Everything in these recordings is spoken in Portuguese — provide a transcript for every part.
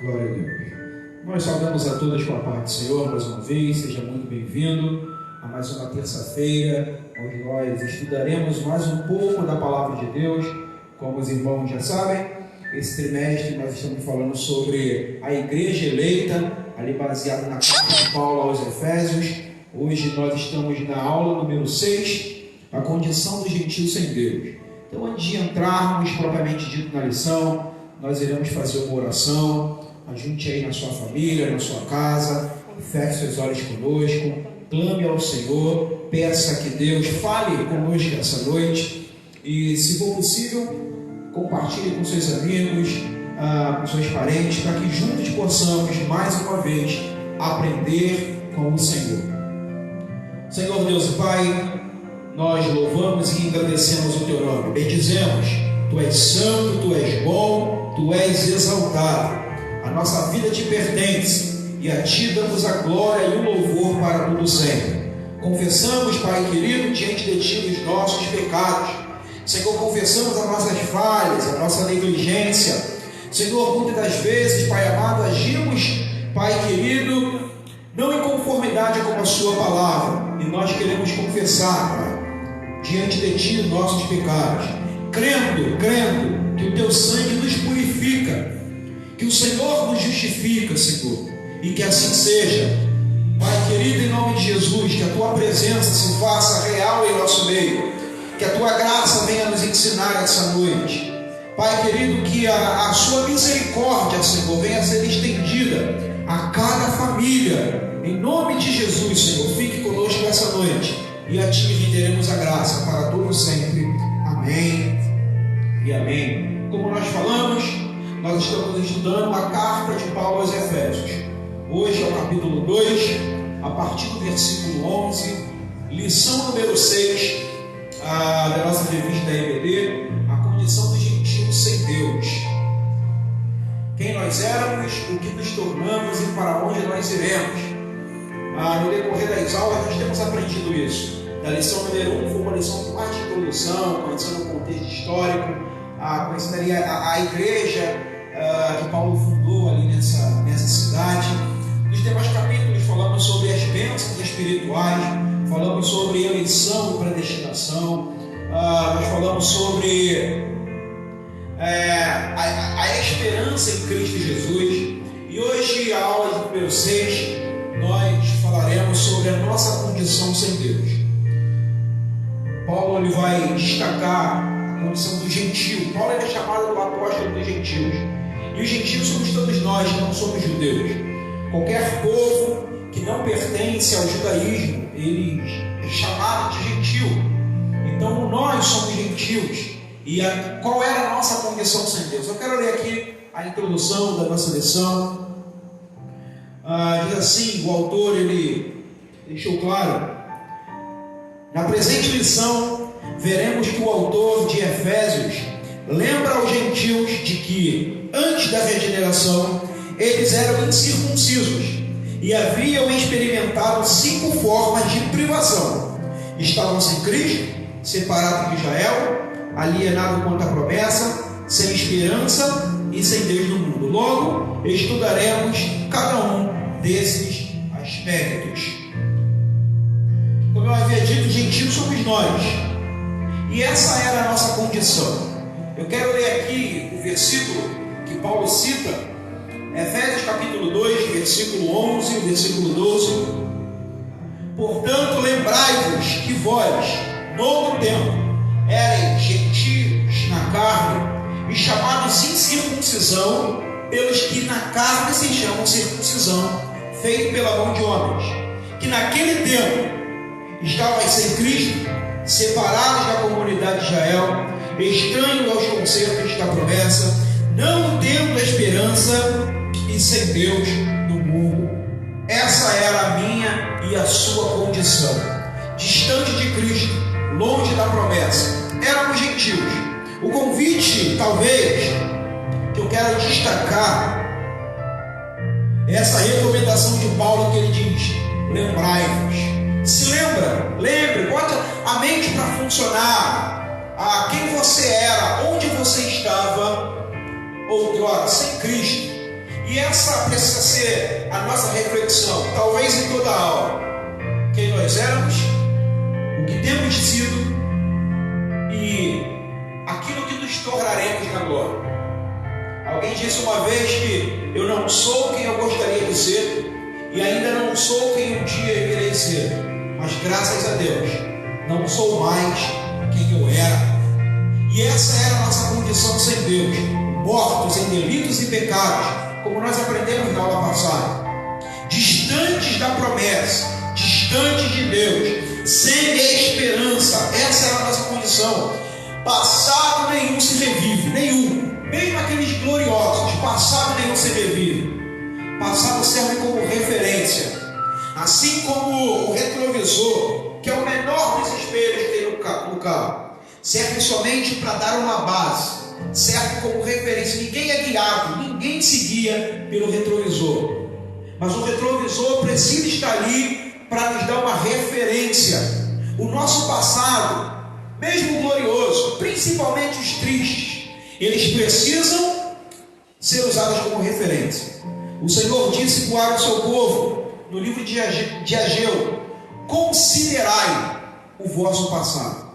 Glória a Deus. Nós saudamos a todos com a paz do Senhor mais uma vez. Seja muito bem-vindo a mais uma terça-feira, onde nós estudaremos mais um pouco da Palavra de Deus. Como os irmãos já sabem, esse trimestre nós estamos falando sobre a igreja eleita, ali baseado na carta de Paulo aos Efésios. Hoje nós estamos na aula número 6, a condição do gentio sem Deus. Então, antes de entrarmos propriamente dito na lição, nós iremos fazer uma oração. Ajunte aí na sua família, na sua casa, feche seus olhos conosco, clame ao Senhor, peça que Deus fale conosco essa noite e, se for possível, compartilhe com seus amigos, com seus parentes, para que juntos possamos mais uma vez aprender com o Senhor. Senhor Deus e Pai, nós louvamos e agradecemos o Teu nome, bendizemos, Tu és santo, Tu és bom, Tu és exaltado. A nossa vida te pertence e a Ti damos a glória e o louvor para todo sempre. Confessamos, Pai querido, diante de Ti os nossos pecados. Senhor, confessamos as nossas falhas, a nossa negligência. Senhor, muitas das vezes, Pai amado, agimos, Pai querido, não em conformidade com a Sua palavra. E nós queremos confessar, Pai, diante de Ti os nossos pecados, crendo que o Teu sangue nos purifica, que o Senhor nos justifica, Senhor, e que assim seja. Pai querido, em nome de Jesus, que a Tua presença se faça real em nosso meio, que a Tua graça venha nos ensinar essa noite. Pai querido, que a Sua misericórdia, Senhor, venha a ser estendida a cada família, em nome de Jesus, Senhor. Fique conosco essa noite e a Ti renderemos a graça para todos sempre. Amém e amém. Como nós falamos, nós estamos estudando a carta de Paulo aos Efésios. Hoje é o capítulo 2, a partir do versículo 11, lição número 6 da nossa revista EBD, a condição do gentio sem Deus. Quem nós éramos, o que nos tornamos e para onde nós iremos. No decorrer das aulas nós temos aprendido isso. Da lição número 1 foi uma lição mais de introdução, conhecendo o contexto histórico, conhecendo ali a igreja que Paulo fundou ali nessa cidade. Nos demais capítulos falamos sobre as bênçãos espirituais, falamos sobre eleição e predestinação, nós falamos sobre a esperança em Cristo Jesus. E hoje, a aula número 6, nós falaremos sobre a nossa condição sem Deus. Paulo ele vai destacar a condição do gentio. Paulo é chamado do apóstolo dos gentios. E os gentios somos todos nós que não somos judeus. Qualquer povo que não pertence ao judaísmo, ele é chamado de gentio. Então nós somos gentios. E qual era a nossa condição sem Deus? Eu quero ler aqui a introdução da nossa lição. Diz assim, o autor ele deixou claro: na presente lição, veremos que o autor de Efésios lembra aos gentios de que, antes da regeneração, eles eram incircuncisos e haviam experimentado 5 formas de privação. Estavam sem Cristo, separados de Israel, alienados quanto à promessa, sem esperança e sem Deus no mundo. Logo, estudaremos cada um desses aspectos. Como eu havia dito, gentios somos nós. E essa era a nossa condição. Eu quero ler aqui o versículo que Paulo cita, Efésios capítulo 2, versículo 11 e versículo 12. Portanto, lembrai-vos que vós, no outro tempo, erais gentios na carne e chamados incircuncisão pelos que na carne se chamam circuncisão, feito pela mão de homens, que naquele tempo estavais sem Cristo, separados da comunidade de Israel, estranhos aos concertos da promessa, não tendo esperança e sem Deus no mundo. Essa era a minha e a sua condição. Distante de Cristo, longe da promessa, éramos gentios. O convite, talvez, que eu quero destacar é essa recomendação de Paulo que ele diz: lembrai-vos. Se lembra, lembre, bote a mente para funcionar. Quem você era, onde você estava outrora, sem Cristo. E essa precisa ser a nossa reflexão, talvez em toda a aula. Quem nós éramos, o que temos sido e aquilo que nos tornaremos na glória. Alguém disse uma vez que eu não sou quem eu gostaria de ser e ainda não sou quem um dia eu irei ser, mas graças a Deus não sou mais quem eu era. E essa era a nossa condição sem Deus, mortos em delitos e pecados, como nós aprendemos na aula passada, distantes da promessa, distantes de Deus, sem esperança. Essa era a nossa condição. Passado nenhum se revive, nenhum. Mesmo aqueles gloriosos, passado nenhum se revive. Passado serve como referência, assim como o retrovisor, que é o menor dos espelhos que tem no carro, serve somente para dar uma base, serve como referência. Ninguém é guiado, ninguém se guia pelo retrovisor, mas o retrovisor precisa estar ali para nos dar uma referência. O nosso passado, mesmo glorioso, principalmente os tristes, eles precisam ser usados como referência. O Senhor disse para o seu povo, no livro de Ageu: considerai o vosso passado.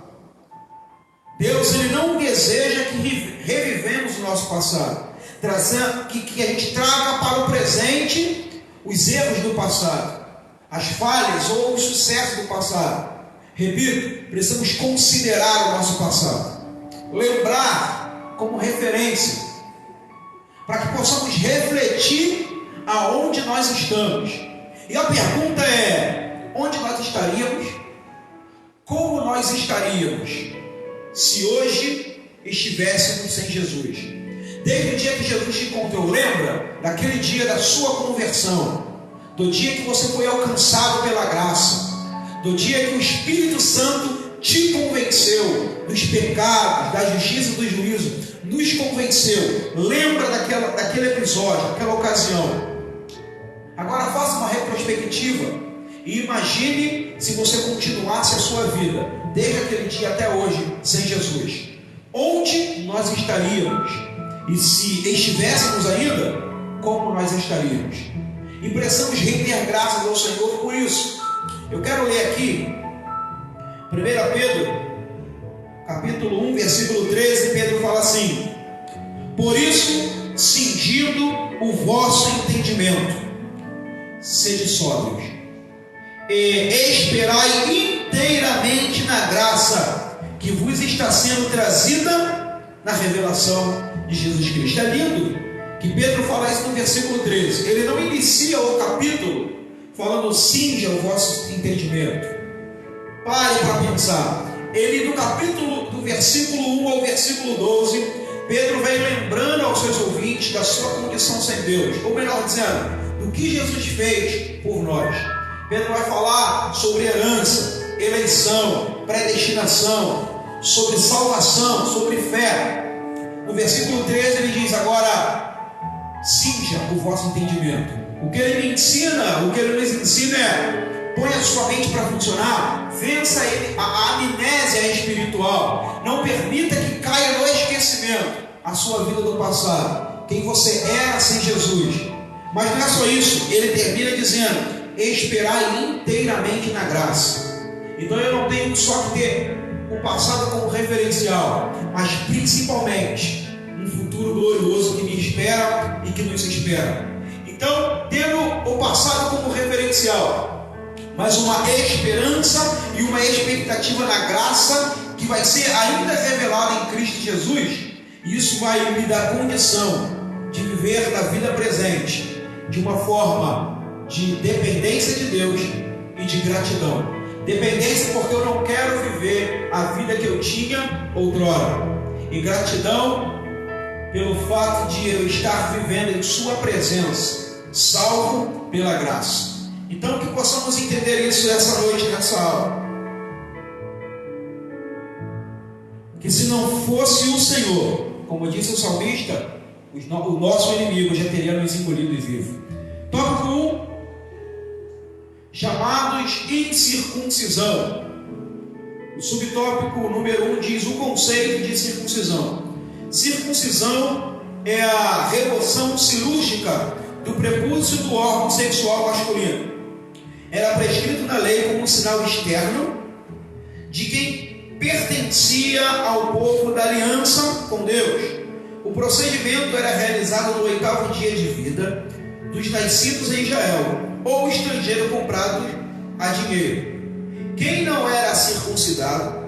Deus, Ele não deseja que revivemos o nosso passado, que a gente traga para o presente os erros do passado, as falhas ou os sucessos do passado. Repito, precisamos considerar o nosso passado, lembrar como referência, para que possamos refletir aonde nós estamos. E a pergunta é: onde nós estaríamos? Como nós estaríamos se hoje estivéssemos sem Jesus? Desde o dia que Jesus te encontrou, lembra daquele dia da sua conversão, do dia que você foi alcançado pela graça, do dia que o Espírito Santo te convenceu dos pecados, da justiça e do juízo, nos convenceu. Lembra daquele episódio, daquela ocasião. Agora faça uma retrospectiva e imagine se você continuasse a sua vida desde aquele dia até hoje sem Jesus. Onde nós estaríamos? E se estivéssemos ainda, como nós estaríamos? E precisamos render graças ao Senhor por isso. Eu quero ler aqui 1 Pedro capítulo 1, versículo 13. Pedro fala assim: por isso, cingindo o vosso entendimento, sede sóbrios, e esperai inteiramente na graça que vos está sendo trazida na revelação de Jesus Cristo. É lindo que Pedro fala isso no versículo 13. Ele não inicia o capítulo falando cinja o vosso entendimento. Pare para pensar. Ele, no capítulo, do versículo 1 ao versículo 12, Pedro vem lembrando aos seus ouvintes da sua condição sem Deus, ou melhor dizendo, do que Jesus fez por nós. Pedro vai falar sobre herança, eleição, predestinação, sobre salvação, sobre fé. No versículo 13 ele diz: agora cinja o vosso entendimento. O que ele me ensina, o que ele nos ensina é: põe a sua mente para funcionar, vença a amnésia espiritual, não permita que caia no esquecimento a sua vida do passado, quem você era sem Jesus. Mas não é só isso, ele termina dizendo: esperai inteiramente na graça. Então eu não tenho só que ter o passado como referencial, mas principalmente um futuro glorioso que me espera e que nos espera. Então, tendo o passado como referencial, mas uma esperança e uma expectativa na graça que vai ser ainda revelada em Cristo Jesus, isso vai me dar condição de viver na vida presente de uma forma de dependência de Deus e de gratidão. Dependência porque eu não quero viver a vida que eu tinha outrora, e gratidão pelo fato de eu estar vivendo em sua presença, salvo pela graça. Então que possamos entender isso essa noite, nessa aula, que se não fosse o Senhor, como disse o salmista, o nosso inimigo já teria nos engolido vivo. Tópico 1: chamados incircuncisão. O subtópico número 1 diz o conceito de circuncisão. Circuncisão é a remoção cirúrgica do prepúcio do órgão sexual masculino. Era prescrito na lei como um sinal externo de quem pertencia ao povo da aliança com Deus. O procedimento era realizado no 8º dia de vida dos nascidos em Israel, ou estrangeiro comprado a dinheiro. Quem não era circuncidado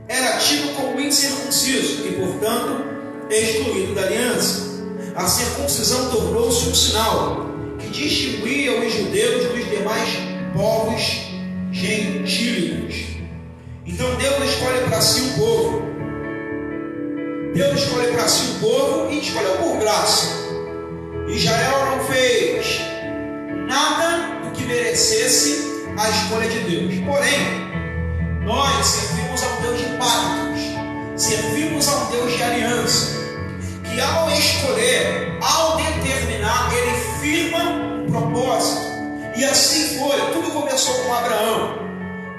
era tido como incircunciso e, portanto, excluído da aliança. A circuncisão tornou-se um sinal que distinguia os judeus dos demais povos gentílicos. Então Deus escolhe para si um povo. Deus escolhe para si um povo e escolheu por graça. Israel não fez nada do que merecesse a escolha de Deus. Porém, nós servimos a um Deus de pactos, servimos a um Deus de aliança, que ao escolher, ao determinar, Ele firma um propósito. E assim foi. Tudo começou com Abraão.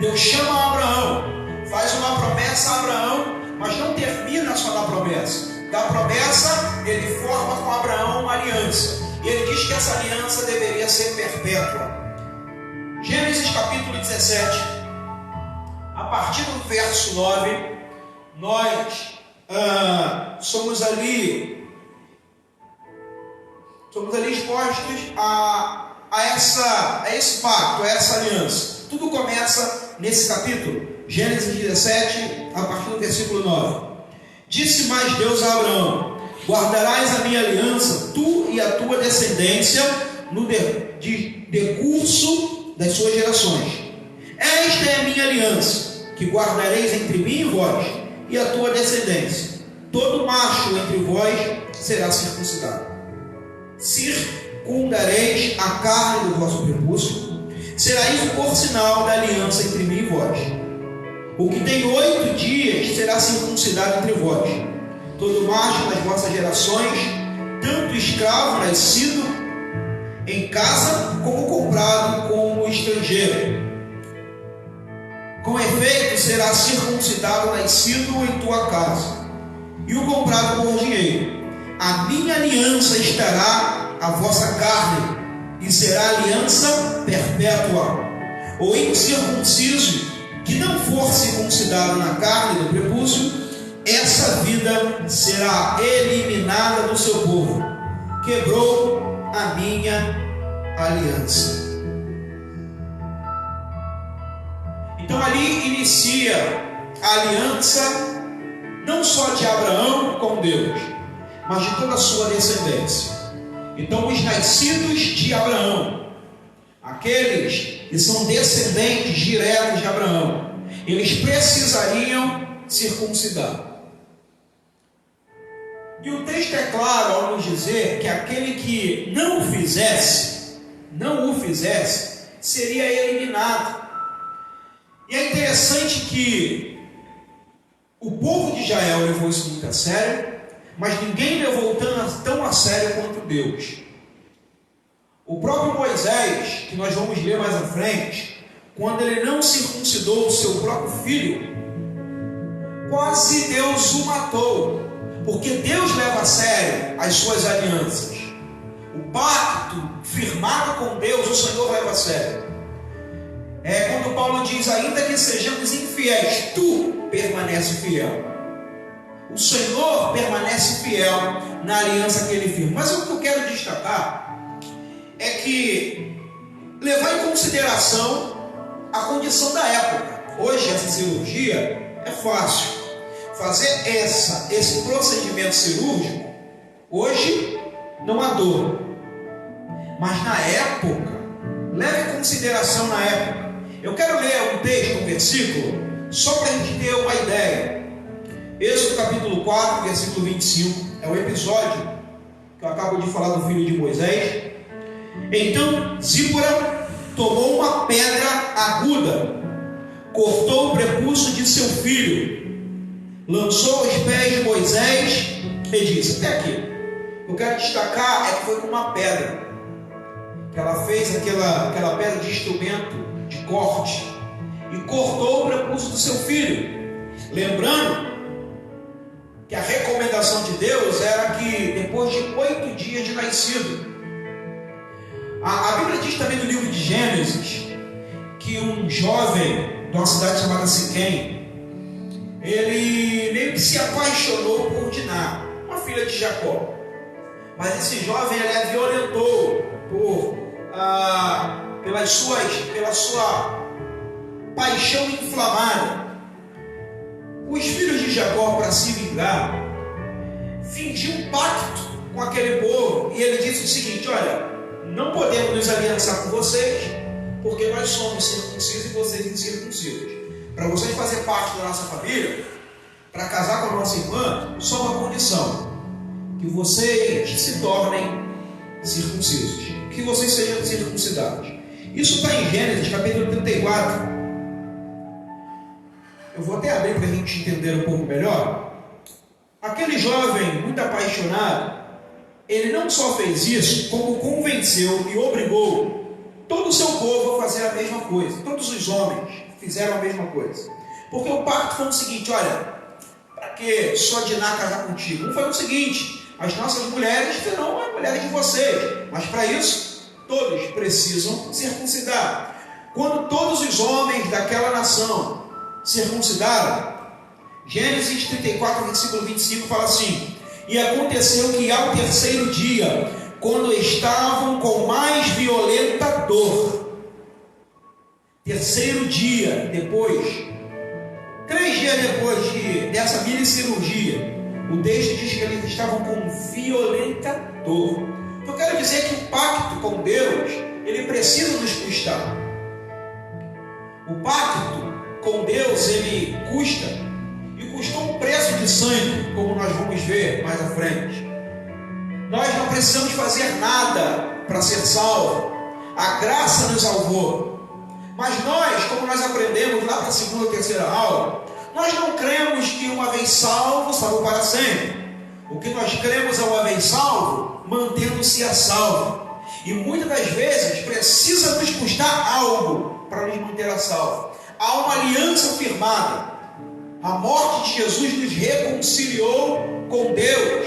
Deus chama Abraão, faz uma promessa a Abraão, mas não termina só na promessa. Da promessa, Ele forma com Abraão uma aliança. E Ele diz que essa aliança deveria ser perpétua. Gênesis capítulo 17, a partir do verso 9, nós somos ali expostos a esse pacto, a essa aliança. Tudo começa nesse capítulo, Gênesis 17, a partir do versículo 9. Disse mais Deus a Abraão: guardarás a minha aliança, tu e a tua descendência, no decurso das suas gerações. Esta é a minha aliança, que guardareis entre mim e vós, e a tua descendência. Todo macho entre vós será circuncidado. Circundareis a carne do vosso prepúcio. Será isso por sinal da aliança entre mim e vós. O que tem 8 dias será circuncidado entre vós. Todo macho nas vossas gerações, tanto escravo nascido em casa, como comprado como estrangeiro. Com efeito, será circuncidado nascido em tua casa, e o comprado por dinheiro. A minha aliança estará a vossa carne, e será aliança perpétua. O incircunciso que não for circuncidado na carne do prepúcio, essa vida será eliminada do seu povo. Quebrou a minha aliança. Então ali inicia a aliança não só de Abraão com Deus, mas de toda a sua descendência. Então os nascidos de Abraão, aqueles que são descendentes diretos de Abraão, eles precisariam circuncidar. E o texto é claro ao nos dizer que aquele que não o fizesse, seria eliminado. E é interessante que o povo de Israel levou isso muito a sério, mas ninguém levou tão a sério quanto Deus. O próprio Moisés, que nós vamos ler mais à frente, quando ele não circuncidou o seu próprio filho, quase Deus o matou, porque Deus leva a sério as suas alianças. O pacto firmado com Deus, o Senhor leva a sério. É quando Paulo diz: ainda que sejamos infiéis, tu permanece fiel. O Senhor permanece fiel na aliança que Ele firma. Mas o que eu quero destacar é que levar em consideração a condição da época. Hoje essa cirurgia é fácil. Fazer esse procedimento cirúrgico, hoje não há dor. Mas na época, leve em consideração na época. Eu quero ler um texto, um versículo, só para a gente ter uma ideia. Êxodo capítulo 4, versículo 25, é o episódio que eu acabo de falar do filho de Moisés. Então Zípora tomou uma pedra aguda, cortou o prepúcio de seu filho, lançou aos pés de Moisés e disse: até aqui. Eu quero destacar é que foi com uma pedra, que ela fez aquela pedra de instrumento de corte, e cortou o prepúcio do seu filho. Lembrando que a recomendação de Deus era que depois de 8 dias de nascido, A Bíblia diz também no livro de Gênesis que um jovem de uma cidade chamada Siquém, ele meio que se apaixonou por Diná, uma filha de Jacó. Mas esse jovem ele a violentou pela sua paixão inflamada. Os filhos de Jacó, para se vingar, fingiu um pacto com aquele povo, e ele disse o seguinte: olha, não podemos nos aliançar com vocês, porque nós somos circuncisos e vocês incircuncisos. Para vocês fazerem parte da nossa família, para casar com a nossa irmã, só uma condição: que vocês se tornem circuncisos, que vocês sejam circuncidados. Isso está em Gênesis capítulo 34. Eu vou até abrir para a gente entender um pouco melhor. Aquele jovem muito apaixonado, ele não só fez isso, como convenceu e obrigou todo o seu povo a fazer a mesma coisa. Todos os homens fizeram a mesma coisa. Porque o pacto foi o seguinte: olha, para que só Diná casar contigo? Não foi o seguinte: as nossas mulheres serão as mulheres de vocês, mas para isso todos precisam circuncidar. Quando todos os homens daquela nação circuncidaram, Gênesis 34, versículo 25 fala assim: e aconteceu que ao terceiro dia, quando estavam com mais violenta dor, terceiro dia depois, 3 dias depois dessa mini cirurgia, o texto diz que eles estavam com violenta dor. Eu quero dizer que o pacto com Deus, ele precisa nos custar. O pacto com Deus, ele custa, e custou um preço de sangue, como nós vamos ver mais à frente. Nós não precisamos fazer nada para ser salvo, a graça nos salvou. Mas nós, como nós aprendemos lá para a segunda ou terceira aula, nós não cremos que uma vez salvo, salvo para sempre. O que nós cremos é uma vez salvo, mantendo-se a salvo. E muitas das vezes precisa nos custar algo para nos manter a salvo. Há uma aliança firmada. A morte de Jesus nos reconciliou com Deus.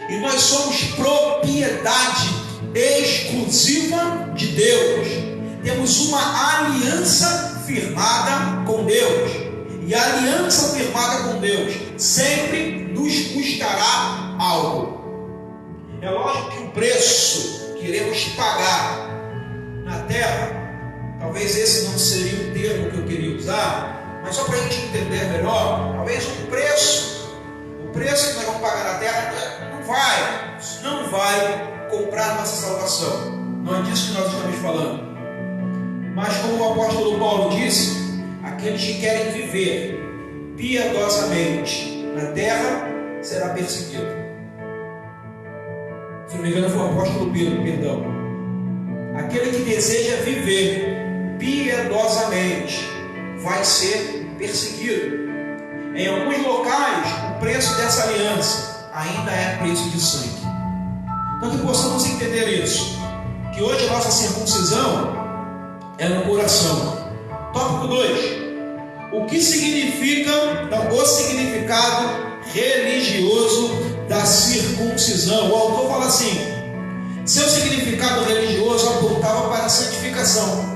E nós somos propriedade exclusiva de Deus. Temos uma aliança firmada com Deus. E a aliança firmada com Deus sempre nos custará algo. É lógico que o preço que iremos pagar na terra, talvez esse não seria o termo que eu queria usar, mas só para a gente entender melhor, talvez o preço que nós vamos pagar na terra não vai comprar nossa salvação. Não é disso que nós estamos falando. Mas como o apóstolo Paulo disse, aqueles que querem viver piedosamente na terra será perseguido. Se não me engano foi o apóstolo Pedro, perdão. Aquele que deseja viver piedosamente vai ser perseguido. Em alguns locais, o preço dessa aliança ainda é preço de sangue. Então que possamos entender isso, que hoje a nossa circuncisão é no coração. Tópico 2. O que significa, o significado religioso da circuncisão? O autor fala assim: seu significado religioso apontava para a santificação.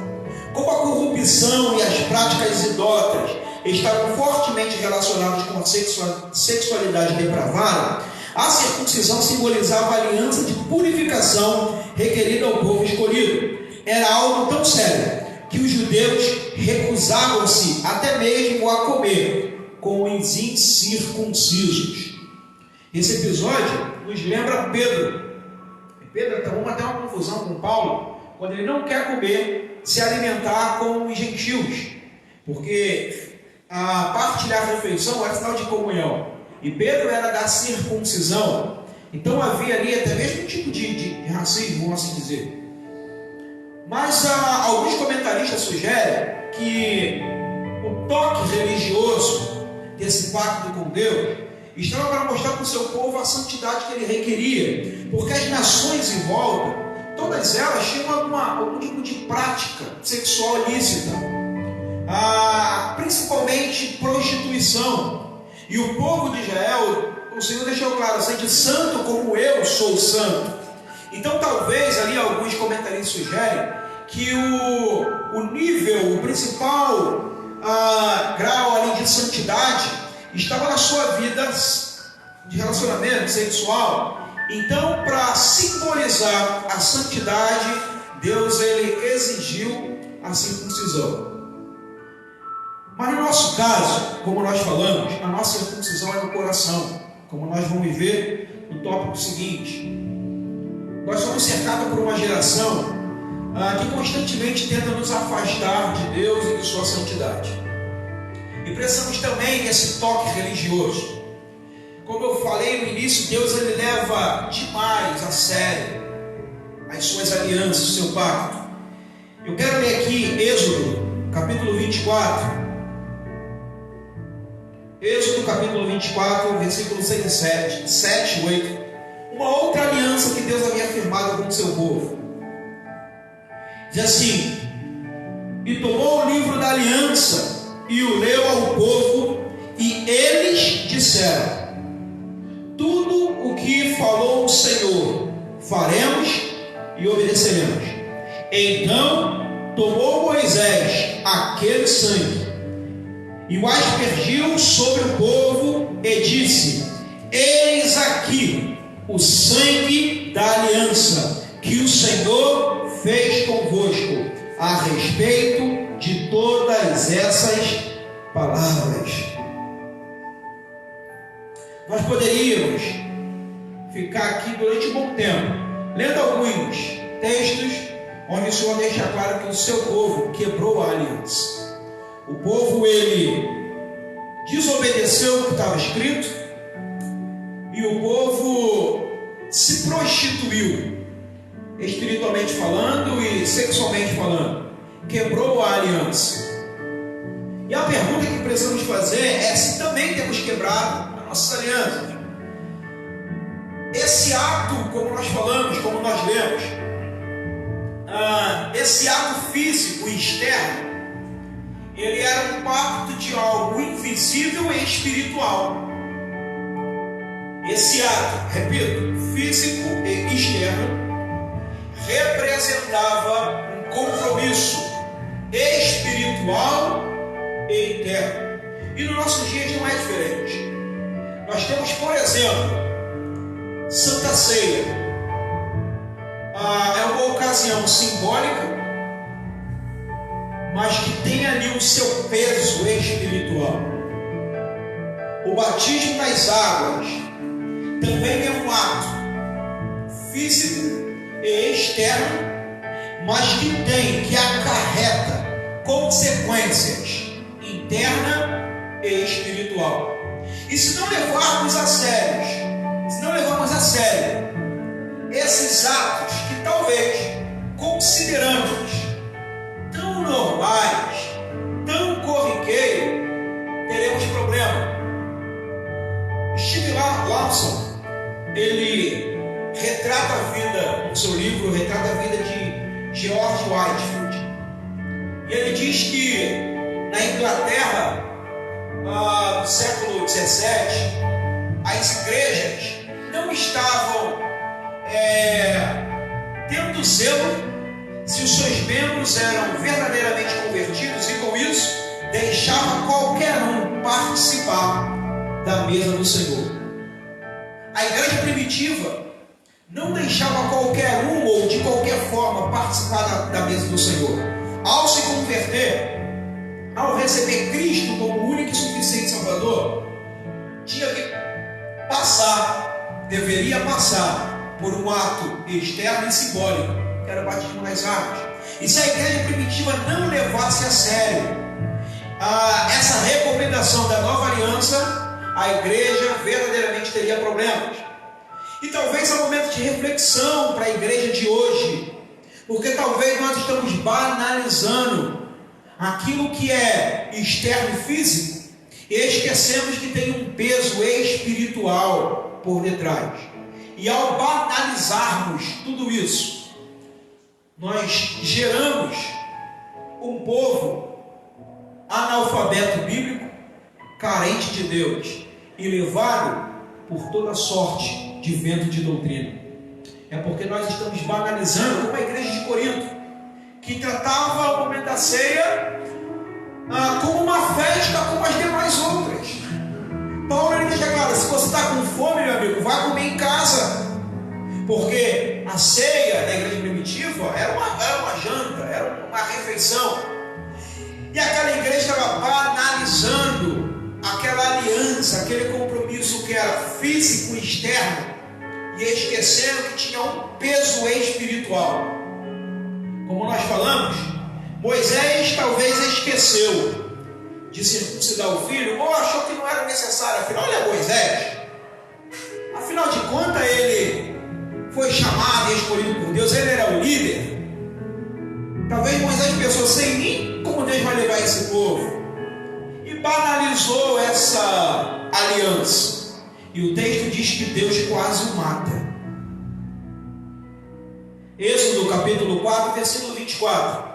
Como a corrupção e as práticas idólatras estavam fortemente relacionadas com a sexualidade depravada, a circuncisão simbolizava a aliança de purificação requerida ao povo escolhido. Era algo tão sério que os judeus recusavam-se até mesmo a comer com os incircuncisos. Esse episódio nos lembra Pedro. Pedro arruma até uma confusão com Paulo, quando ele não quer comer, se alimentar com os gentios, porque a partilhar a refeição era sinal de comunhão, e Pedro era da circuncisão. Então havia ali até mesmo um tipo de racismo, vamos assim dizer. Mas alguns comentaristas sugerem que o toque religioso desse pacto com Deus estava para mostrar para o seu povo a santidade que ele requeria, porque as nações em volta, todas elas tinham algum tipo de prática sexual ilícita, principalmente prostituição. E o povo de Israel, o Senhor deixou claro: sede santo como eu sou santo. Então talvez ali alguns comentaristas sugerem que o nível, o principal grau ali de santidade estava na sua vida de relacionamento sexual. Então, para simbolizar a santidade, Deus ele exigiu a circuncisão. Mas no nosso caso, como nós falamos, a nossa circuncisão é no coração, como nós vamos ver no tópico seguinte. Nós somos cercados por uma geração que constantemente tenta nos afastar de Deus e de sua santidade. E precisamos também desse toque religioso. Como eu falei no início, Deus ele leva demais a sério as suas alianças, o seu pacto. Eu quero ler aqui Êxodo, capítulo 24. Êxodo, capítulo 24, versículos 6 e 7 e 8. Uma outra aliança que Deus havia firmado com o seu povo. Diz assim: e tomou o livro da aliança e o leu ao povo, e eles disseram: tudo o que falou o Senhor faremos e obedeceremos. Então tomou Moisés aquele sangue e o aspergiu sobre o povo e disse: eis aqui o sangue da aliança que o Senhor fez convosco a respeito de todas essas palavras. Nós poderíamos ficar aqui durante um bom tempo lendo alguns textos onde o Senhor deixa claro que o seu povo quebrou a aliança. O povo ele desobedeceu o que estava escrito e o povo se prostituiu, espiritualmente falando e sexualmente falando, quebrou a aliança. E a pergunta que precisamos fazer é se também temos quebrado a nossa aliança. Esse ato, como nós falamos, como nós lemos, esse ato físico e externo, ele era um pacto de algo invisível e espiritual. Esse ato, repito, físico e externo, representava um compromisso espiritual e interno. E no nosso dia não é diferente. Nós temos, por exemplo, Santa Ceia. É uma ocasião simbólica, mas que tem ali o seu peso espiritual. O batismo nas águas também é um ato físico e externo, mas que acarreta consequências interna e espiritual. E se não levarmos a sério esses atos que talvez consideramos tão normais, tão corriqueiros, teremos problema. Steve Lawson, ele retrata a vida, no seu livro, retrata a vida de George Whitefield. E ele diz que na Inglaterra, no século XVII, as igrejas não estavam tendo zelo se os seus membros eram verdadeiramente convertidos, e com isso deixava qualquer um participar da mesa do Senhor. A igreja primitiva não deixava qualquer um ou de qualquer forma participar da mesa do Senhor. Ao se converter, ao receber Cristo como único e suficiente Salvador, tinha que deveria passar por um ato externo e simbólico, que era o batismo nas águas. E se a igreja primitiva não levasse a sério essa recomendação da nova aliança, a igreja verdadeiramente teria problemas. E talvez é um momento de reflexão para a igreja de hoje, porque talvez nós estamos banalizando aquilo que é externo e físico e esquecemos que tem um peso espiritual por detrás. E ao banalizarmos tudo isso, nós geramos um povo analfabeto bíblico, carente de Deus e levado por toda sorte de vento de doutrina. é porque nós estamos banalizando, como a igreja de Corinto, que tratava o momento da ceia como uma festa como as demais outras. Paulo ele deixa claro: se você está com fome, meu amigo, vá comer em casa, porque a ceia da igreja primitiva era uma janta, era uma refeição, e aquela igreja estava banalizando aquela aliança, aquele compromisso que era físico e externo, e esquecendo que tinha um peso espiritual. Como nós falamos, Moisés talvez esqueceu de circuncidar o filho, ou achou que não era necessário. Afinal, ele é Moisés. Afinal de contas, ele foi chamado e escolhido por Deus, ele era o líder. Talvez Moisés pensou: sem mim, como Deus vai levar esse povo? E banalizou essa aliança. E o texto diz que Deus quase o mata. Êxodo capítulo 4, versículo 24.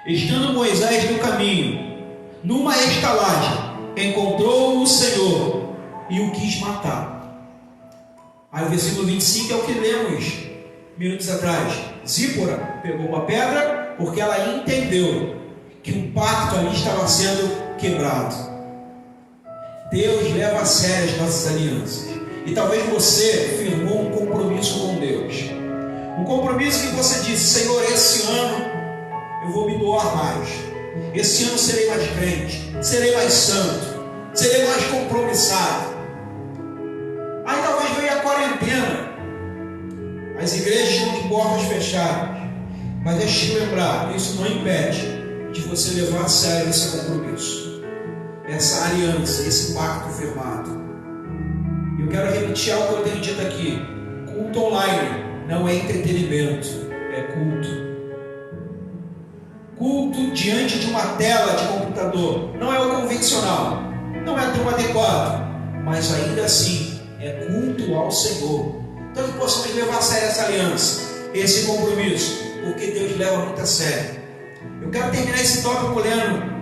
Estando Moisés no caminho, numa estalagem, encontrou o Senhor e o quis matar. Aí o versículo 25 é o que lemos minutos atrás. Zípora pegou uma pedra porque ela entendeu que um pacto ali estava sendo quebrado. Deus leva a sério as nossas alianças. E talvez você firmou um compromisso com Deus. Um compromisso que você disse: Senhor, esse ano eu vou me doar mais. Esse ano serei mais crente, serei mais santo, serei mais compromissado. Aí talvez veio a quarentena, as igrejas estão de portas fechadas, mas deixa eu te lembrar, isso não impede de você levar a sério esse compromisso, essa aliança, esse pacto firmado. Eu quero repetir algo que eu tenho dito aqui: culto online não é entretenimento, é culto. Culto diante de uma tela de computador não é o convencional, não é tão adequado, mas ainda assim é culto ao Senhor. Então que possamos levar a sério essa aliança, esse compromisso, porque Deus leva muito a sério. Eu quero terminar esse tópico lendo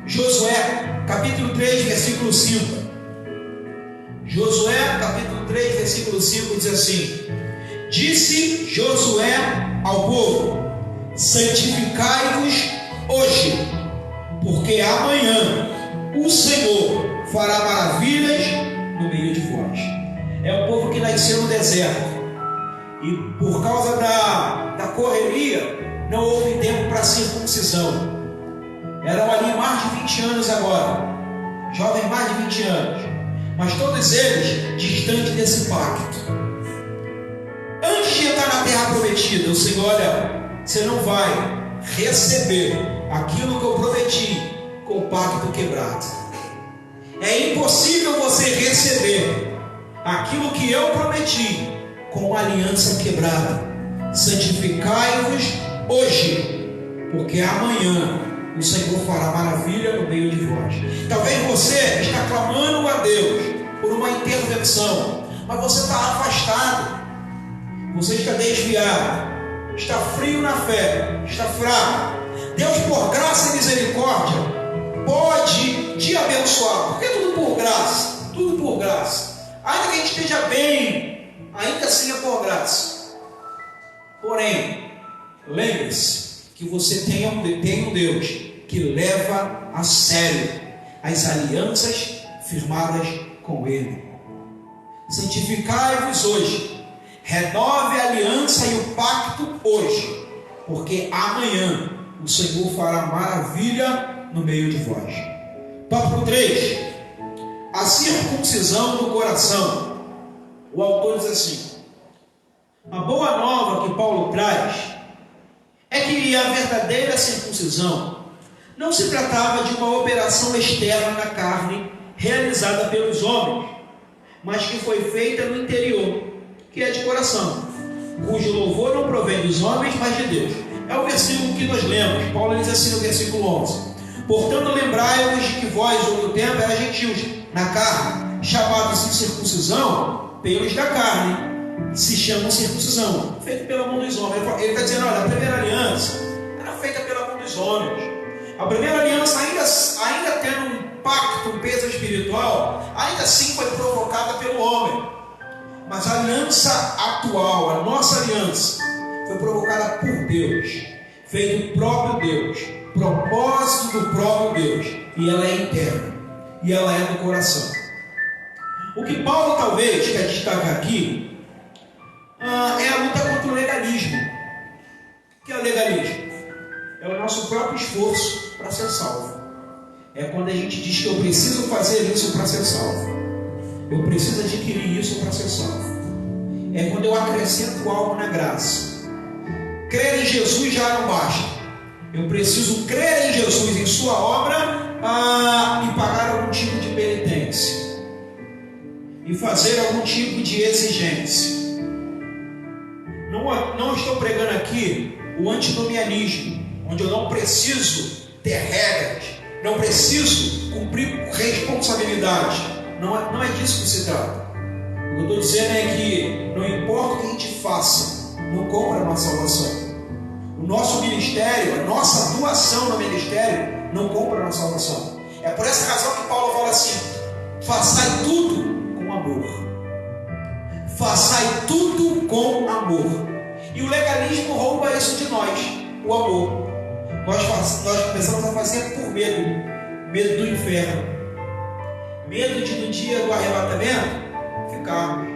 Josué capítulo 3, versículo 5. Josué capítulo 3, versículo 5 diz assim: disse Josué ao povo: santificai-vos hoje, porque amanhã o Senhor fará maravilhas no meio de vós. É o povo que nasceu no deserto, e por causa da correria não houve tempo para circuncisão. Eram ali mais de 20 anos agora, jovens mais de 20 anos, mas todos eles distantes desse pacto. Antes de entrar na terra prometida, o Senhor: olha, você não vai receber aquilo que eu prometi com o pacto quebrado. É impossível você receber aquilo que eu prometi com uma aliança quebrada. Santificai-vos hoje, porque amanhã o Senhor fará maravilha no meio de vós. Talvez você está clamando a Deus por uma intervenção, mas você está afastado, você está desviado, está frio na fé, está fraco. Deus, por graça e misericórdia, pode te abençoar, porque é tudo por graça, tudo por graça. Ainda que a gente esteja bem, ainda assim é por graça. Porém, lembre-se que você tem um Deus que leva a sério as alianças firmadas com Ele. Santificai-vos hoje, renove a aliança e o pacto hoje, porque amanhã o Senhor fará maravilha no meio de vós. Tópico 3: a circuncisão do coração. O autor diz assim: a boa nova que Paulo traz é que a verdadeira circuncisão não se tratava de uma operação externa na carne realizada pelos homens, mas que foi feita no interior, que é de coração, cujo louvor não provém dos homens, mas de Deus. É o versículo que nós lemos. Paulo diz assim no versículo 11: portanto, lembrai-vos de que vós, outro tempo, eras gentios na carne, chamados de circuncisão pelos da carne, se chamam circuncisão, feita pela mão dos homens. Ele está dizendo: olha, a primeira aliança era feita pela mão dos homens. A primeira aliança, ainda tendo um pacto, um peso espiritual, ainda assim foi provocada pelo homem. Mas a aliança atual, a nossa aliança, foi provocada por Deus, feito do próprio Deus, propósito do próprio Deus, e ela é interna, e ela é do coração. O que Paulo talvez quer destacar aqui é a luta contra o legalismo. O que é o legalismo? É o nosso próprio esforço para ser salvo. É quando a gente diz que eu preciso fazer isso para ser salvo. Eu preciso adquirir isso para ser salvo. É quando eu acrescento algo na graça. Crer em Jesus já não basta. Eu preciso crer em Jesus, em sua obra, e pagar algum tipo de penitência. E fazer algum tipo de exigência. Não estou pregando aqui o antinomianismo, onde eu não preciso ter regras, não preciso cumprir responsabilidade. Não é disso que se trata. O que eu estou dizendo é que não importa o que a gente faça, não compra a nossa salvação. O nosso ministério, a nossa doação no ministério, não compra a nossa salvação. É por essa razão que Paulo fala assim: façai tudo com amor. Façai tudo com amor. E o legalismo rouba isso de nós, o amor. Nós começamos a fazer por medo do inferno, medo de no dia do arrebatamento ficarmos.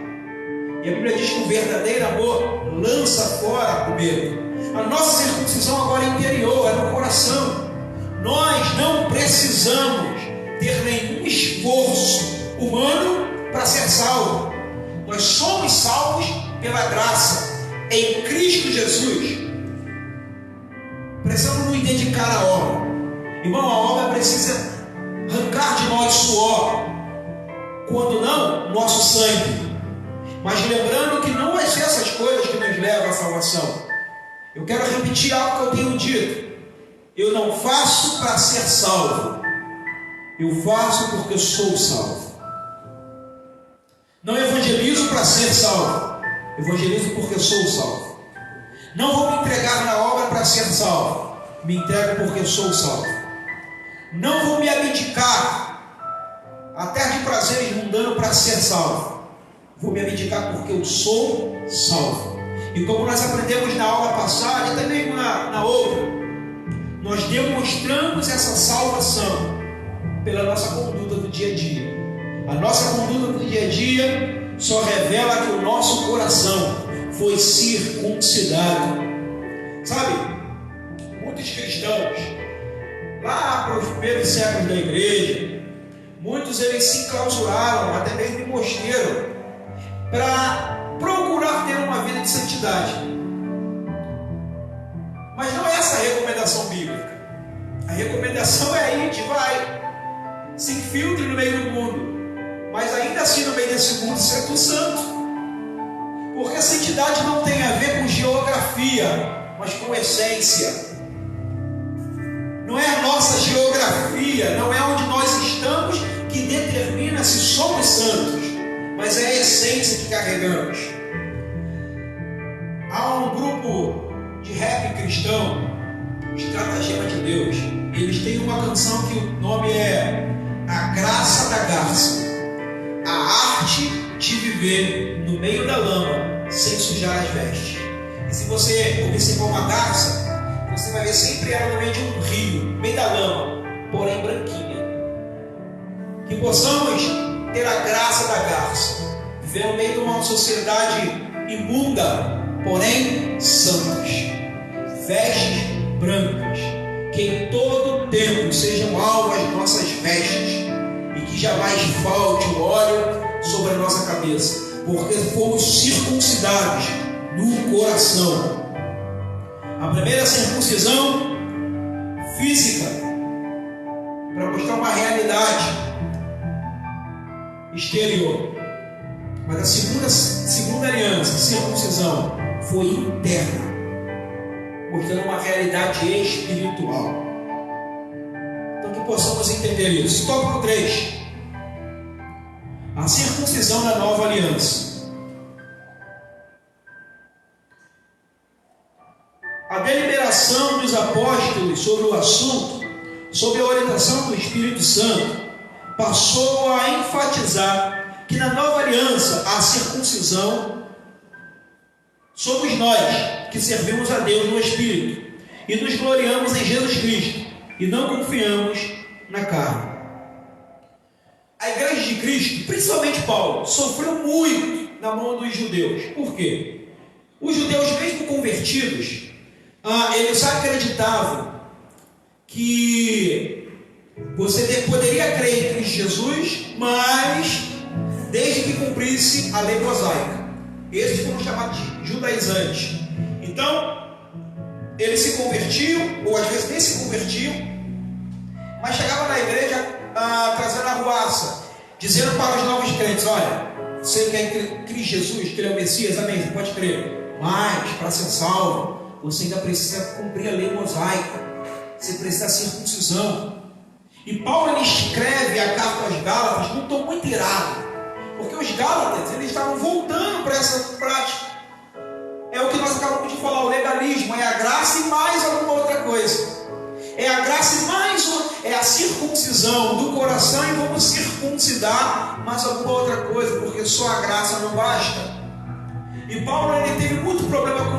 E a Bíblia diz que o verdadeiro amor lança fora o medo. A nossa circuncisão agora é interior, é no coração. Nós não precisamos ter nenhum esforço humano para ser salvo. Nós somos salvos pela graça em Cristo Jesus. Precisamos nos dedicar à obra. Irmão, a obra precisa arrancar de nós suor, quando não, nosso sangue. Mas lembrando que não vai ser essas coisas que nos levam à salvação. Eu quero repetir algo que eu tenho dito. Eu não faço para ser salvo, eu faço porque sou salvo. Não evangelizo para ser salvo, evangelizo porque sou salvo. Não vou me entregar na obra para ser salvo, me entrego porque sou salvo. Não vou me abdicar até de prazeres mundanos para ser salvo, vou me abdicar porque eu sou salvo. E como nós aprendemos na aula passada e também na outra, nós demonstramos essa salvação pela nossa conduta do dia a dia. A nossa conduta do dia a dia só revela que o nosso coração foi circuncidado. Sabe, muitos cristãos, lá para os primeiros séculos da igreja, muitos eles se enclausuraram, até mesmo em mosteiro, para procurar ter uma vida de santidade. Mas não é essa a recomendação bíblica. A recomendação é ir, vai, se infiltre no meio do mundo, mas ainda assim no meio desse mundo ser tu santo. Porque a santidade não tem a ver com geografia, mas com essência. Não é a nossa geografia, não é onde nós estamos que determina se somos santos, mas é a essência que carregamos. Há um grupo de rap cristão, Estratagema de Deus. Eles têm uma canção que o nome é A Graça da Garça, a arte de viver no meio da lama sem sujar as vestes. E se você observar uma garça, você vai ver sempre ela no meio de um rio, no meio da lama, porém branquinha. Que possamos ter a graça da garça, viver no meio de uma sociedade imunda, porém santos, vestes brancas, que em todo tempo sejam alvas nossas vestes e que jamais falte o óleo sobre a nossa cabeça, porque fomos circuncidados no coração. A primeira circuncisão física, para mostrar uma realidade exterior, mas a segunda aliança, circuncisão, foi interna, mostrando uma realidade espiritual. Então que possamos entender isso. Tópico 3: a circuncisão da nova aliança. A deliberação dos apóstolos sobre o assunto, sob a orientação do Espírito Santo, passou a enfatizar que na nova aliança a circuncisão somos nós que servimos a Deus no Espírito e nos gloriamos em Jesus Cristo e não confiamos na carne. A igreja de Cristo, principalmente Paulo, sofreu muito na mão dos judeus. Por quê? Os judeus, mesmo convertidos, eles acreditavam que você poderia crer em Cristo Jesus, mas desde que cumprisse a lei mosaica. Esses foram chamados de judaizantes. Então, eles se convertiam, ou às vezes nem se convertiam, mas chegavam na igreja trazendo a arruaça, dizendo para os novos crentes: olha, você quer Cristo Jesus, que ele é o Messias, amém, você pode crer, mas para ser salvo, você ainda precisa cumprir a lei mosaica, você precisa da circuncisão. E Paulo ele escreve a carta aos Gálatas num tom muito irado, porque os Gálatas eles estavam voltando para essa prática. É o que nós acabamos de falar, o legalismo é a graça e mais alguma outra coisa. É a graça e mais a circuncisão do coração, e vamos circuncidar mais alguma outra coisa, porque só a graça não basta. E Paulo ele teve muito problema com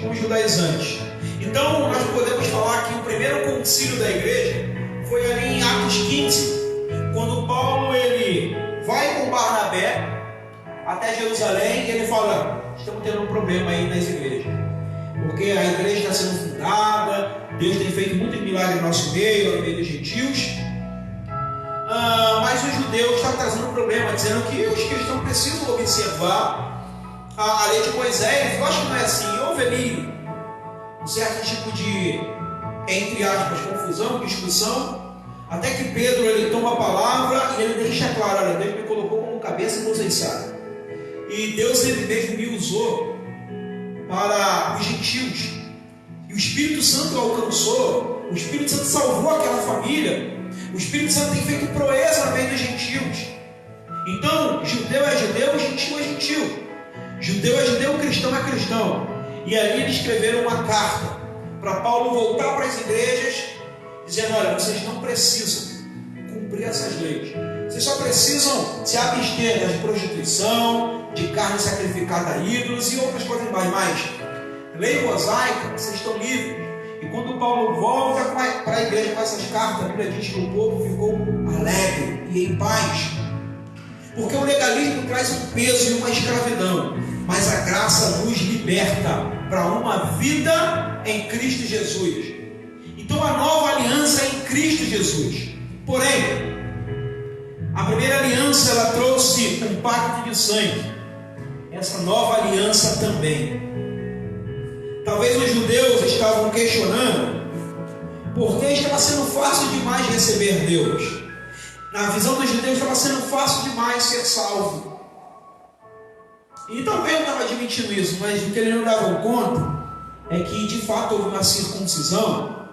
os judaizantes. Então nós podemos falar que o primeiro concílio da igreja foi ali em Atos 15, quando Paulo ele vai com Barnabé até Jerusalém e ele fala: estamos tendo um problema aí nas igrejas, porque a igreja está sendo fundada, Deus tem feito muito milagre no nosso meio, no meio dos gentios, mas os judeus estão trazendo um problema, dizendo que os cristãos precisam observar a lei de Moisés. Eu acho que não é assim. Houve ali um certo tipo de, entre aspas, confusão, discussão, até que Pedro ele toma a palavra e ele deixa claro: olha, Deus me colocou como cabeça e vocês sabem, e Deus ele mesmo me usou para os gentios, e o Espírito Santo alcançou, o Espírito Santo salvou aquela família, o Espírito Santo tem feito proeza no meio dos gentios. Então, judeu é judeu, gentil é gentil, judeu é judeu, cristão é cristão. E ali eles escreveram uma carta para Paulo voltar para as igrejas, dizendo: olha, vocês não precisam cumprir essas leis, vocês só precisam se abster da prostituição, de carne sacrificada a ídolos e outras coisas mais. Mas lei mosaica, vocês estão livres. E quando Paulo volta para a igreja com essas cartas, a Bíblia diz que o povo ficou alegre e em paz, porque o legalismo traz um peso e uma escravidão, mas a graça nos liberta para uma vida em Cristo Jesus. Então a nova aliança é em Cristo Jesus. Porém, a primeira aliança ela trouxe um pacto de sangue. Essa nova aliança também. Talvez os judeus estavam questionando porque estava sendo fácil demais receber Deus. Na visão dos judeus estava sendo fácil demais ser salvo. E talvez não estava admitindo isso, mas o que eles não davam conta é que de fato houve uma circuncisão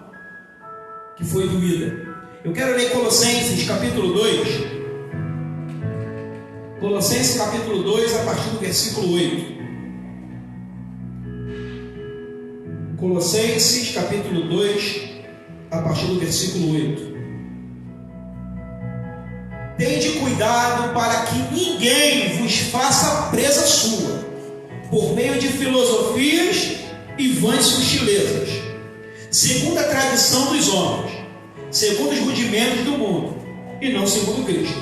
que foi doída. Eu quero ler Colossenses capítulo 2. Colossenses capítulo 2, a partir do versículo 8. Colossenses capítulo 2, a partir do versículo 8. Tende cuidado para que ninguém vos faça presa sua, por meio de filosofias e vãs sutilezas, segundo a tradição dos homens, segundo os rudimentos do mundo, e não segundo Cristo.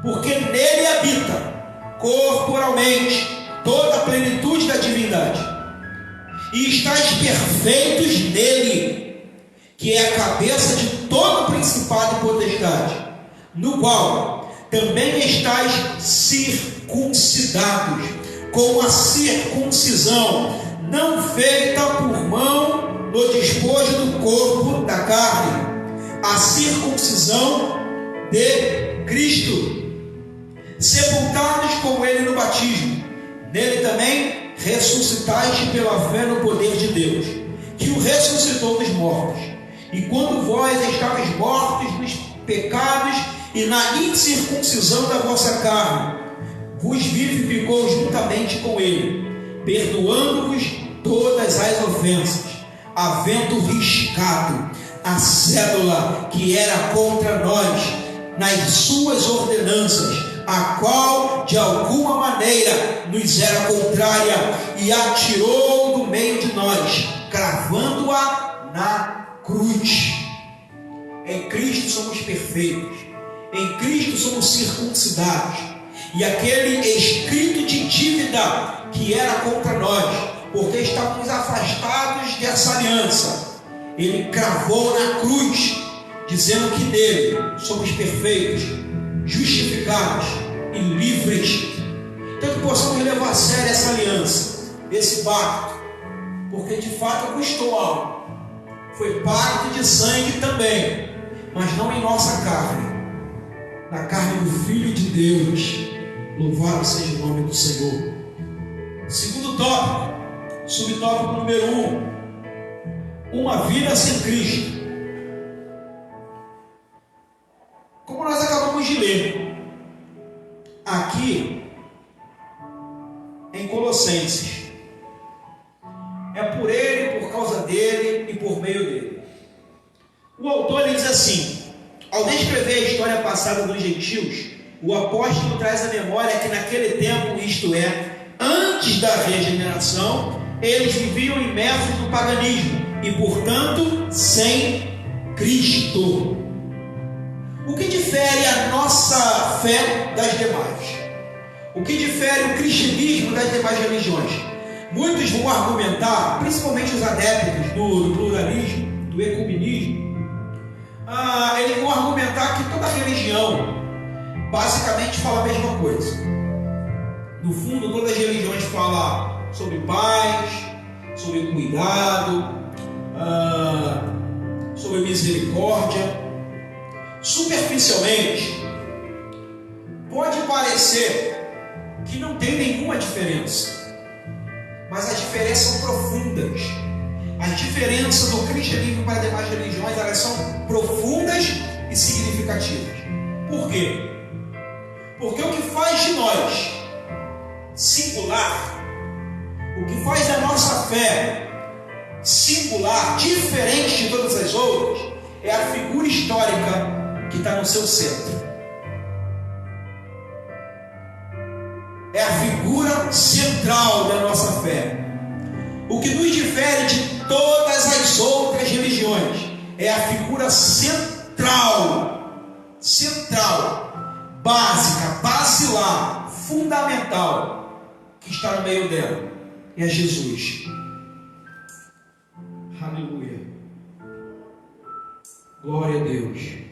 Porque nele habita corporalmente toda a plenitude da divindade, e estáis perfeitos nele, que é a cabeça de todo principado e potestade, no qual também estáis circuncidados, com a circuncisão não feita por mão no despojo do corpo da carne, a circuncisão de Cristo, sepultados com ele no batismo, nele também ressuscitaste pela fé no poder de Deus, que o ressuscitou dos mortos. E quando vós estavais mortos nos pecados e na incircuncisão da vossa carne, vos vivificou juntamente com ele, perdoando-vos todas as ofensas, havendo riscado a cédula que era contra nós nas suas ordenanças, a qual de alguma maneira nos era contrária, e a tirou do meio de nós, cravando-a na cruz. Em Cristo somos perfeitos, em Cristo somos circuncidados, e aquele escrito de dívida que era contra nós, porque estávamos afastados dessa aliança, ele cravou na cruz, dizendo que nele somos perfeitos, justificados e livres. Então que possamos levar a sério essa aliança, esse pacto, porque de fato custou algo. Foi pacto de sangue também, mas não em nossa carne, na carne do Filho de Deus. Louvado seja o nome do Senhor. Segundo tópico, subtópico número 1, uma vida sem Cristo. Como nós acabamos de ler aqui em Colossenses, é por Ele, por causa dele e por meio dele. O autor ele diz assim: ao descrever a história passada dos gentios, o apóstolo traz à memória que naquele tempo, isto é, antes da regeneração, eles viviam imersos no paganismo e, portanto, sem Cristo. O que difere a nossa fé das demais? O que difere o cristianismo das demais religiões? Muitos vão argumentar, principalmente os adeptos do pluralismo, do ecumenismo, eles vão argumentar que toda religião basicamente fala a mesma coisa. No fundo, todas as religiões falam sobre paz, sobre cuidado, sobre misericórdia. Superficialmente, pode parecer que não tem nenhuma diferença, mas as diferenças são profundas. As diferenças do cristianismo para as demais religiões, elas são profundas e significativas. Por quê? Porque o que faz de nós singular, o que faz da nossa fé singular, diferente de todas as outras, é a figura histórica que está no seu centro. É a figura central da nossa fé. O que nos difere de todas as outras religiões é a figura central, básica, basilar, fundamental, que está no meio dela. É Jesus. Aleluia. Glória a Deus.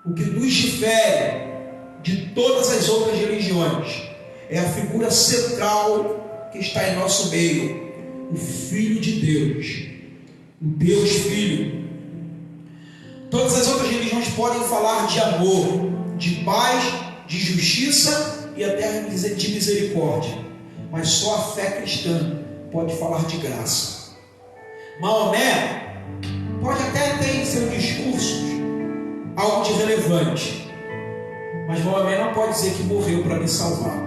O que nos difere de todas as outras religiões é a figura central que está em nosso meio, o Filho de Deus, o Deus Filho. Todas as outras religiões podem falar de amor, de paz, de justiça e até de misericórdia, mas só a fé cristã pode falar de graça. Maomé pode até ter em seus discursos algo de relevante, mas Maomé não pode dizer que morreu para me salvar.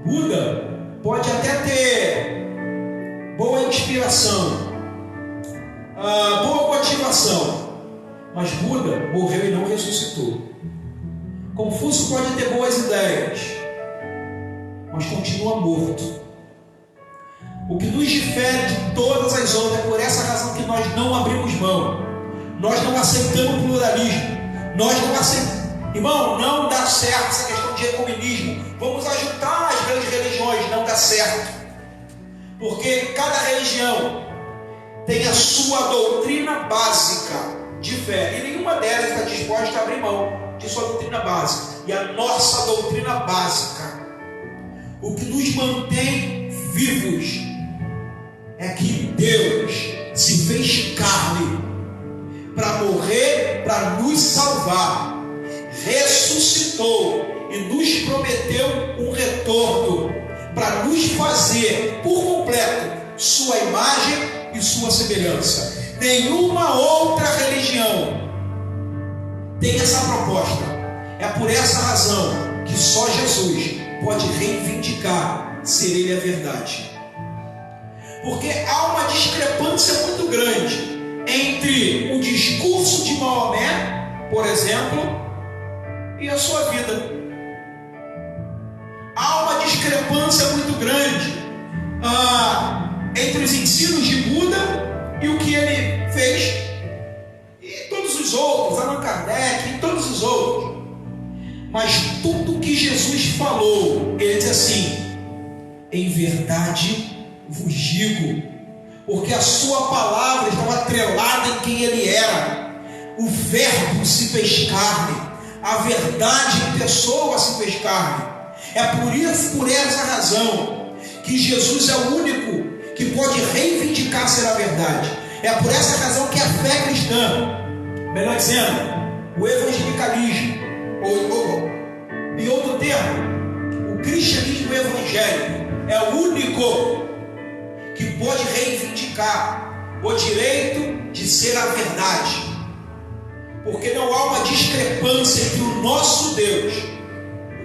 Buda pode até ter boa inspiração, boa motivação, mas Buda morreu e não ressuscitou. Confúcio pode ter boas ideias, mas continua morto. O que nos difere de todas as outras é por essa razão que nós não abrimos mão. Nós não aceitamos o pluralismo. Nós não aceitamos. Irmão, não dá certo essa questão de ecumenismo. Vamos ajuntar as grandes religiões. Não dá certo. Porque cada religião tem a sua doutrina básica de fé. E nenhuma delas está disposta a abrir mão de sua doutrina básica. E a nossa doutrina básica, o que nos mantém vivos, é que Deus se fez carne para morrer, para nos salvar, ressuscitou e nos prometeu um retorno para nos fazer por completo sua imagem e sua semelhança. Nenhuma outra religião tem essa proposta. É por essa razão que só Jesus pode reivindicar ser Ele a verdade. Porque há uma discrepância muito grande entre o discurso de Maomé, por exemplo, e a sua vida. Há uma discrepância muito grande entre os ensinos de Buda e o que ele fez, e todos os outros, Allan Kardec e todos os outros. Mas tudo que Jesus falou, ele diz assim: em verdade vos digo, porque a sua palavra estava atrelada em quem ele era. O verbo se fez carne, a verdade em pessoa se fez carne. É por essa razão que Jesus é o único que pode reivindicar ser a verdade. É por essa razão que a fé cristã, melhor dizendo, o evangelicalismo, ou em outro termo, o cristianismo evangélico, é o único que pode reivindicar o direito de ser a verdade. Porque não há uma discrepância entre o nosso Deus,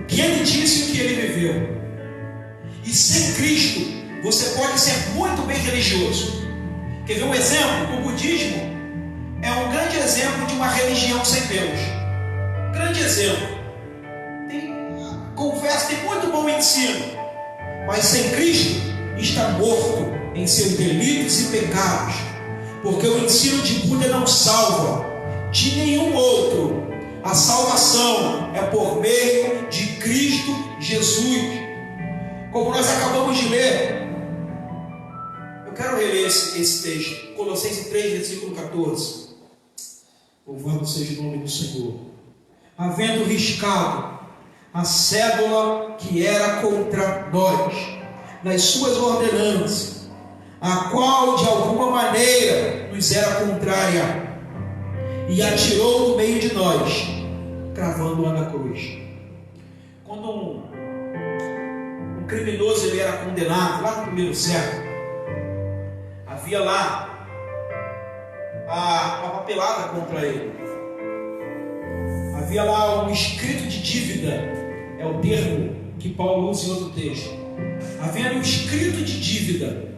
o que ele disse e o que ele viveu. E sem Cristo, você pode ser muito bem religioso. Quer ver um exemplo? O budismo é um grande exemplo de uma religião sem Deus. Grande exemplo. Confesso, tem muito bom ensino, mas sem Cristo está morto em seus delitos e pecados, porque o ensino de Buda não salva de nenhum outro. A salvação é por meio de Cristo Jesus. Como nós acabamos de ler, eu quero reler esse texto, Colossenses 3, versículo 14. Louvado seja o nome do Senhor. Havendo riscado a cédula que era contra nós, nas suas ordenanças, a qual de alguma maneira nos era contrária, e atirou no meio de nós, cravando-a na cruz. Quando um criminoso ele era condenado, lá no primeiro século, havia lá uma papelada contra ele. Havia lá um escrito de dívida, é o termo que Paulo usa em outro texto. Havia um escrito de dívida,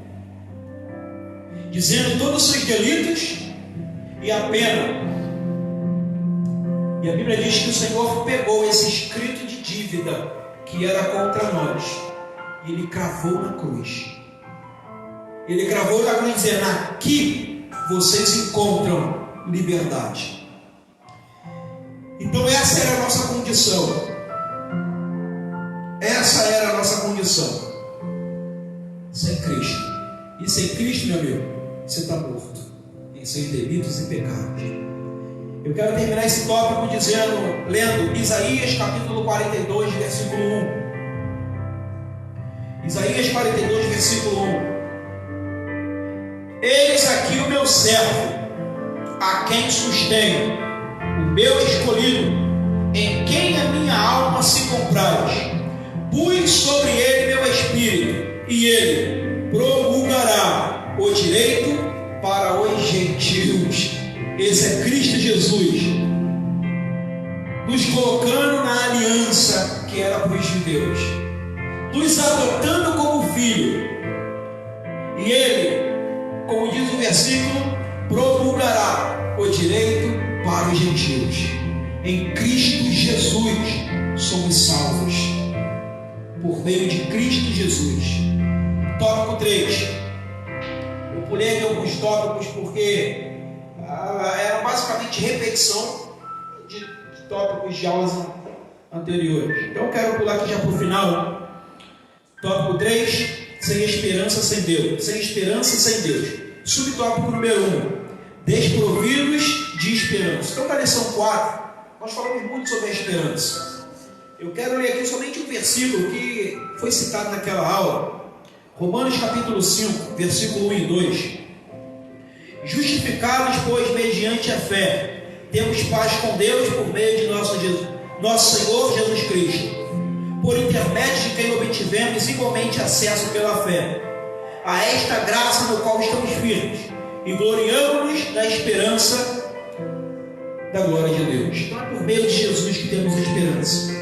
dizendo todos os seus delitos e a pena. E a Bíblia diz que o Senhor pegou esse escrito de dívida que era contra nós, e Ele cravou na cruz. Ele cravou na cruz dizendo: aqui vocês encontram liberdade. Então essa era a nossa condição. Essa era a nossa condição. Sem Cristo. E sem Cristo, meu amigo, você está morto em seus delitos e pecados. Eu quero terminar esse tópico lendo Isaías capítulo 42, versículo 1. Isaías 42, versículo 1. Eis aqui o meu servo, a quem sustenho, o meu escolhido, em quem a minha alma se compraz. Pus sobre ele meu espírito, e ele promulgará o direito para os gentios. Esse é Cristo Jesus, nos colocando na aliança que era para os judeus, nos adotando como filho. E ele, como diz o versículo, promulgará o direito para os gentios. Em Cristo Jesus somos salvos, por meio de Cristo Jesus. Tópico 3. Eu pulei aqui alguns tópicos porque era basicamente repetição de tópicos de aulas anteriores. Então eu quero pular aqui já para o final. Tópico 3, sem esperança, sem Deus. Sem esperança, sem Deus. Subtópico número 1, desprovidos de esperança. Então na lição 4, nós falamos muito sobre a esperança. Eu quero ler aqui somente um versículo que foi citado naquela aula. Romanos capítulo 5, versículo 1 e 2. Justificados, pois, mediante a fé, temos paz com Deus por meio de nosso Senhor Jesus Cristo, por intermédio de quem obtivemos igualmente acesso pela fé a esta graça no qual estamos firmes e gloriamos-nos na esperança da glória de Deus. Então é por meio de Jesus que temos esperança.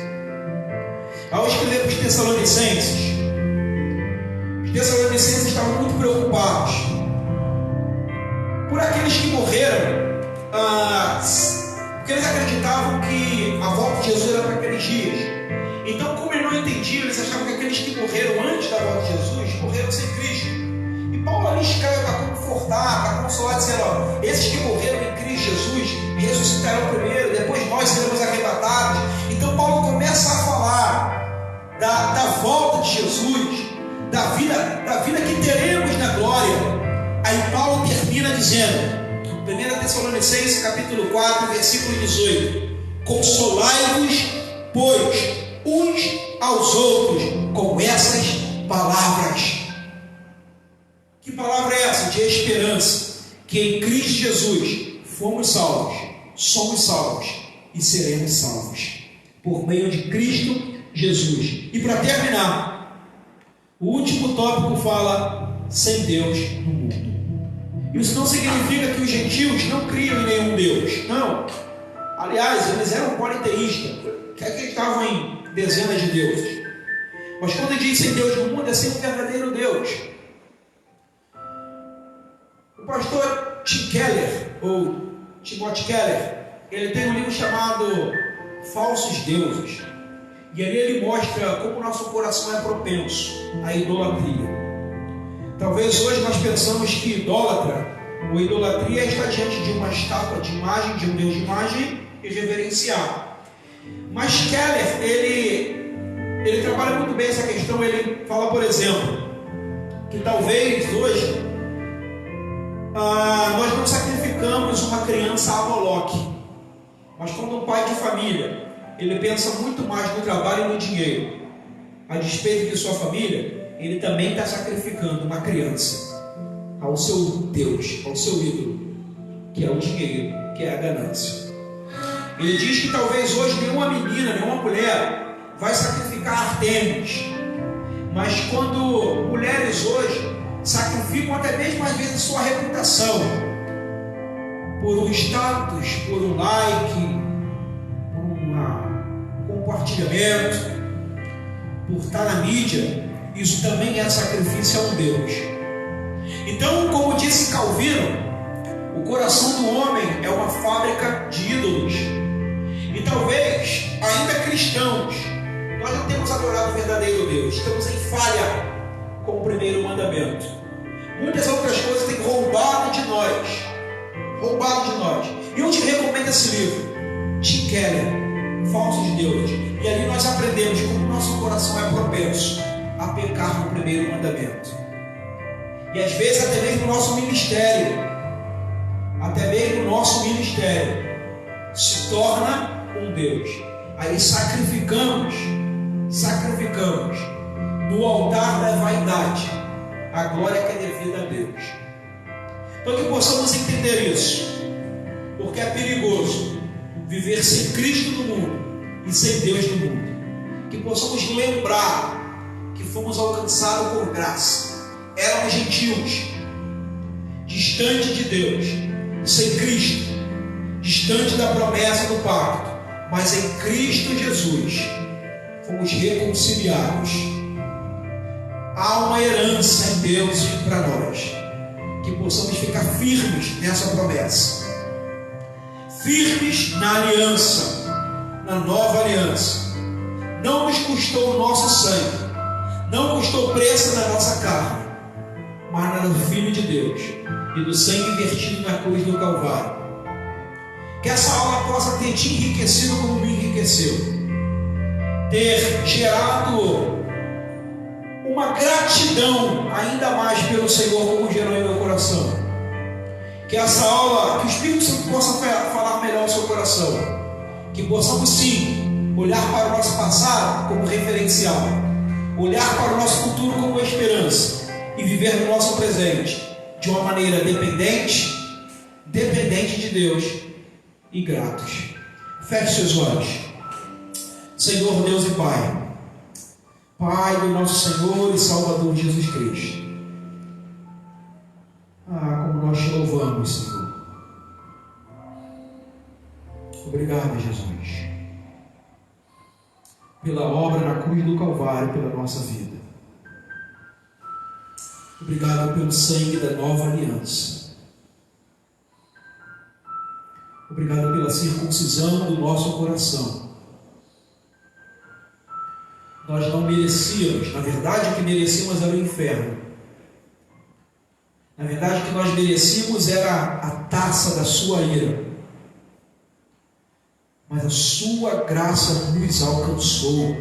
Ao escrever para os Tessalonicenses, estavam muito preocupados por aqueles que morreram, porque Porque eles acreditavam que a volta de Jesus era para aqueles dias. Então, como eles não entendiam, eles achavam que aqueles que morreram antes da volta de Jesus morreram sem Cristo. E Paulo ali escreve para confortar, para consolar, dizendo: ó, esses que morreram em Cristo Jesus ressuscitarão primeiro, depois nós seremos arrebatados. Então Paulo começa a falar da volta de Jesus, da vida que teremos na glória. Aí Paulo termina dizendo, 1 Tessalonicenses capítulo 4, versículo 18: consolai-vos, pois, uns aos outros com essas palavras. Que palavra é essa? De esperança, que em Cristo Jesus fomos salvos, somos salvos e seremos salvos por meio de Cristo Jesus. E para terminar, o último tópico fala: sem Deus no mundo. Isso não significa que os gentios não criam em nenhum Deus, não. Aliás, eles eram politeístas, que acreditavam em dezenas de deuses. Mas quando diz sem Deus no mundo, é sem o verdadeiro Deus. O pastor Tim Keller, ou Timothy Keller, ele tem um livro chamado Falsos Deuses. E ali ele mostra como o nosso coração é propenso à idolatria. Talvez hoje nós pensamos que idólatra ou idolatria está diante de uma estátua de imagem, de um Deus de imagem, e reverenciar. Mas Keller, ele trabalha muito bem essa questão. Ele fala, por exemplo, que talvez hoje nós não sacrificamos uma criança a Moloque, mas quando um pai de família, ele pensa muito mais no trabalho e no dinheiro, a despeito de sua família, ele também está sacrificando uma criança ao seu Deus, ao seu ídolo, que é o dinheiro, que é a ganância. Ele diz que talvez hoje nenhuma menina, nenhuma mulher vai sacrificar Artemis, mas quando mulheres hoje sacrificam até mesmo às vezes sua reputação, por um status, por um like, por um compartilhamento, por estar na mídia, isso também é sacrifício a um Deus. Então, como disse Calvino, o coração do homem é uma fábrica de ídolos. E talvez, ainda cristãos, nós não temos adorado o verdadeiro Deus, estamos em falha com o primeiro mandamento. Muitas outras coisas têm roubado de nós. E eu te recomendo esse livro, Tim Keller, Falsos Deuses. E ali nós aprendemos como o nosso coração é propenso a pecar no primeiro mandamento. E às vezes até mesmo no nosso ministério, se torna um Deus. Aí sacrificamos no altar da vaidade a glória que é devida a Deus. Então que possamos entender isso, porque é perigoso viver sem Cristo no mundo e sem Deus no mundo. Que possamos lembrar que fomos alcançados por graça, éramos gentios, distante de Deus, sem Cristo, distante da promessa do pacto, mas em Cristo Jesus fomos reconciliados. Há uma herança em Deus para nós, que possamos ficar firmes nessa promessa, firmes na aliança, na nova aliança. Não nos custou o nosso sangue, não custou preço na nossa carne, mas no Filho de Deus e do sangue vertido na cruz do Calvário. Que essa aula possa ter te enriquecido como me enriqueceu, ter gerado uma gratidão ainda mais pelo Senhor, como gerou em meu coração. Que essa aula, que o Espírito Santo possa falar melhor ao seu coração, que possamos sim olhar para o nosso passado como referencial, olhar para o nosso futuro como esperança e viver no nosso presente de uma maneira dependente de Deus e gratos. Feche seus olhos. Senhor Deus e Pai do nosso Senhor e Salvador Jesus Cristo, como nós te louvamos, Senhor. Obrigado, Jesus, pela obra na cruz do Calvário, pela nossa vida. Obrigado pelo sangue da nova aliança. Obrigado pela circuncisão do nosso coração. Nós não merecíamos, na verdade o que merecíamos era o inferno. Na verdade o que nós merecíamos era a taça da sua ira. Mas a sua graça nos alcançou.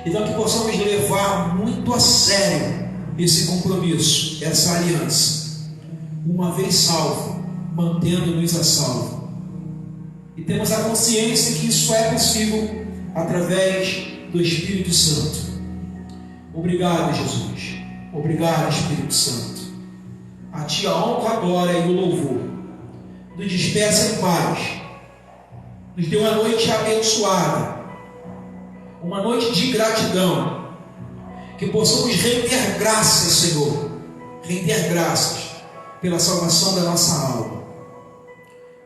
Então que possamos levar muito a sério esse compromisso, essa aliança. Uma vez salvo, mantendo-nos a salvo. E temos a consciência que isso é possível através do Espírito Santo. Obrigado, Jesus. Obrigado, Espírito Santo. A Ti a honra, a glória e o louvor. Nos despeça em paz. Nos dê uma noite abençoada. Uma noite de gratidão. Que possamos render graças, Senhor. Render graças pela salvação da nossa alma.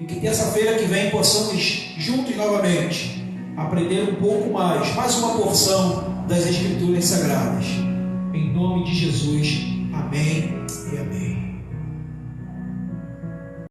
E que terça-feira que vem possamos juntos novamente aprender um pouco mais uma porção das Escrituras Sagradas. Em nome de Jesus, amém e amém.